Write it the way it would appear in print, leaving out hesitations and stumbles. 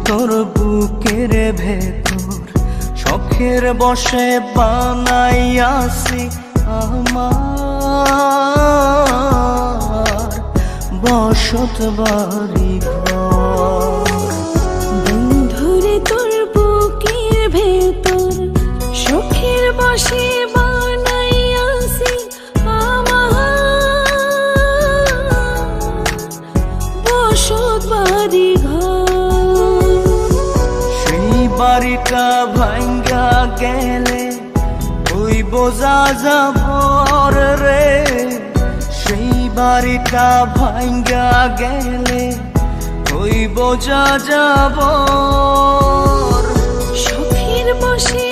তোর বুকের ভেতর শখের বসে বানাইয়াছি আমার বসত বাড়ি ঘর। বন্ধুরে তোর বুকের ভেতর শখের বসে বানাইয়াছি আমার বসত বাড়ি ঘর। সেই বাড়িটা ভাঙ্গা গেলে ওই বোঝা যাবর রে, সেই বাড়িটা ভাঙ্গা গেলে ওই বোঝা যাবর। শখের বসে